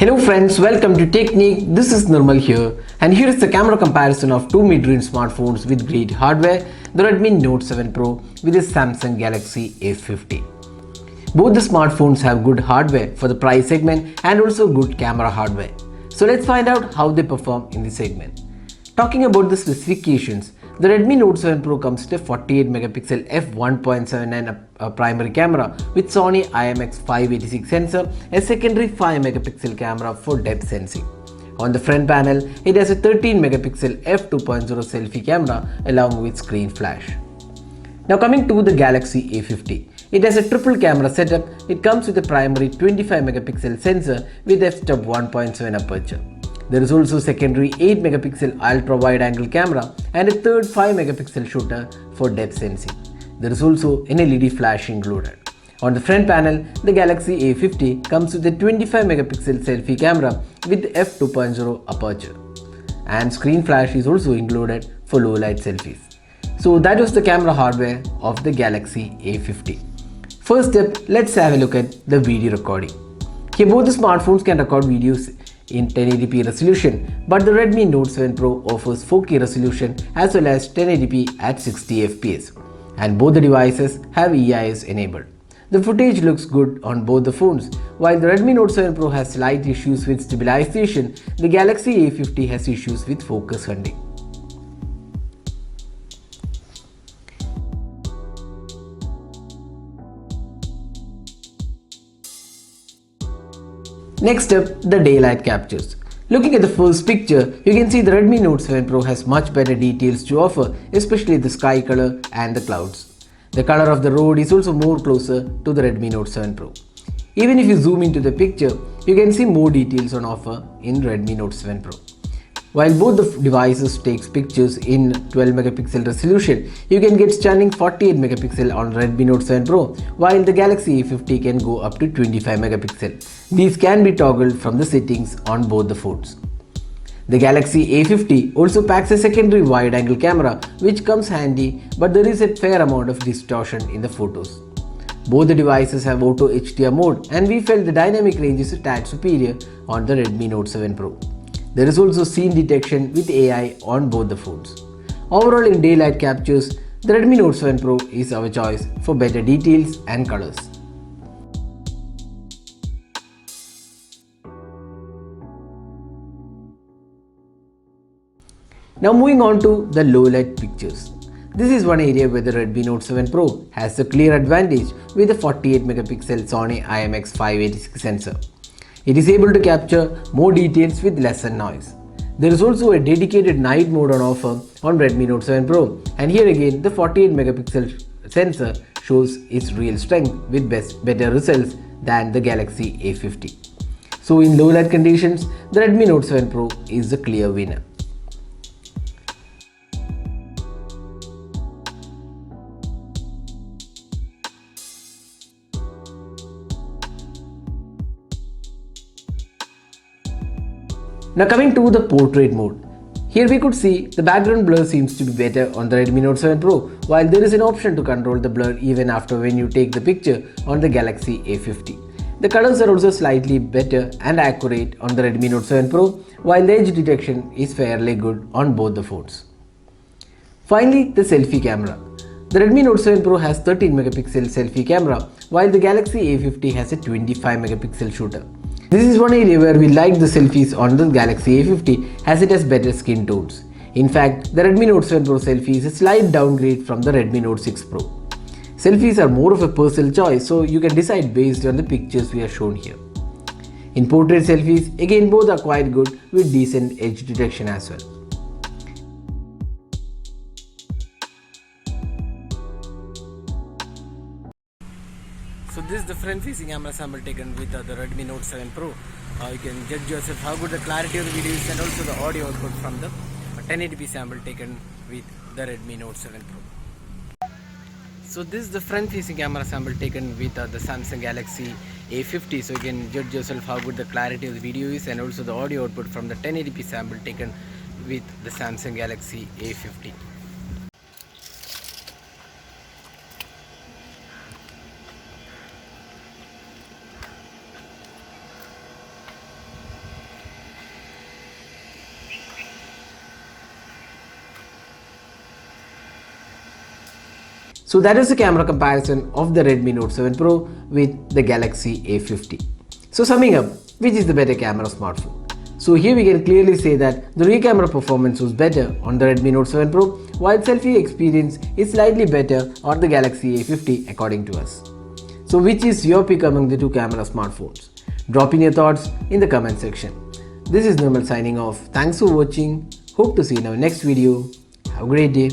Hello friends, welcome to Technique. This is Nirmal here, and here is the camera comparison of two mid-range smartphones with great hardware, the Redmi Note 7 Pro with the Samsung Galaxy A50. Both the smartphones have good hardware for the price segment and also good camera hardware. So let's find out how they perform in the segment. Talking about the specifications, the Redmi Note 7 Pro comes with a 48 megapixel f1.79 primary camera with Sony IMX586 sensor, a secondary 5 megapixel camera for depth sensing. On the front panel, it has a 13 megapixel f2.0 selfie camera along with screen flash. Now coming to the Galaxy A50. It has a triple camera setup. It comes with a primary 25 megapixel sensor with f-stop 1.7 aperture. There is also secondary 8 megapixel ultra wide angle camera and a third 5 megapixel shooter for depth sensing. There is also an LED flash included. On the front panel, the Galaxy A50 comes with a 25 megapixel selfie camera with f2.0 aperture, and screen flash is also included for low light selfies. So that was the camera hardware of the Galaxy A50. First step, let's have a look at the video recording. Here both the smartphones can record videos in 1080p resolution, but the Redmi Note 7 Pro offers 4K resolution as well as 1080p at 60 fps, and both the devices have EIS enabled. The footage looks good on both the phones. While the Redmi Note 7 Pro has slight issues with stabilization, the Galaxy A50 has issues with focus hunting. Next up, the daylight captures. Looking at the first picture, you can see the Redmi Note 7 Pro has much better details to offer, especially the sky color and the clouds. The color of the road is also more closer to the Redmi Note 7 Pro. Even if you zoom into the picture, you can see more details on offer in Redmi Note 7 Pro. While both the devices takes pictures in 12 megapixel resolution, you can get stunning 48 megapixel on Redmi Note 7 Pro, while the Galaxy A50 can go up to 25 megapixel. These can be toggled from the settings on both the phones. The Galaxy A50 also packs a secondary wide-angle camera, which comes handy, but there is a fair amount of distortion in the photos. Both the devices have Auto HDR mode, and we felt the dynamic range is a tad superior on the Redmi Note 7 Pro. There is also scene detection with AI on both the phones. Overall, in daylight captures, the Redmi Note 7 Pro is our choice for better details and colors. Now moving on to the low light pictures. This is one area where the Redmi Note 7 Pro has a clear advantage with a 48 megapixel Sony IMX586 sensor. It is able to capture more details with lesser noise. There is also a dedicated night mode on offer on Redmi Note 7 Pro, and here again the 48 megapixel sensor shows its real strength with better results than the Galaxy A50. So in low light conditions, the Redmi Note 7 Pro is the clear winner. Now coming to the portrait mode. Here we could see the background blur seems to be better on the Redmi Note 7 Pro, while there is an option to control the blur even after when you take the picture on the Galaxy A50. The colors are also slightly better and accurate on the Redmi Note 7 Pro, while the edge detection is fairly good on both the phones. Finally, the selfie camera. The Redmi Note 7 Pro has 13 megapixel selfie camera, while the Galaxy A50 has a 25 megapixel shooter. This is one area where we like the selfies on the Galaxy A50 as it has better skin tones. In fact, the Redmi Note 7 Pro selfie is a slight downgrade from the Redmi Note 6 Pro. Selfies are more of a personal choice, so you can decide based on the pictures we are shown here. In portrait selfies, again both are quite good with decent edge detection as well. So this is the front-facing camera sample taken with the Redmi Note 7 Pro. You can judge yourself how good the clarity of the video is and also the audio output from the 1080p sample taken with the Redmi Note 7 Pro. So this is the front-facing camera sample taken with the Samsung Galaxy A50. So you can judge yourself how good the clarity of the video is and also the audio output from the 1080p sample taken with the Samsung Galaxy A50. So that is the camera comparison of the Redmi Note 7 Pro with the Galaxy A50. So summing up, which is the better camera smartphone? So here we can clearly say that the rear camera performance was better on the Redmi Note 7 Pro, while selfie experience is slightly better on the Galaxy A50 according to us. So which is your pick among the two camera smartphones? Drop in your thoughts in the comment section. This is Nirmal signing off. Thanks for watching. Hope to see you in our next video. Have a great day.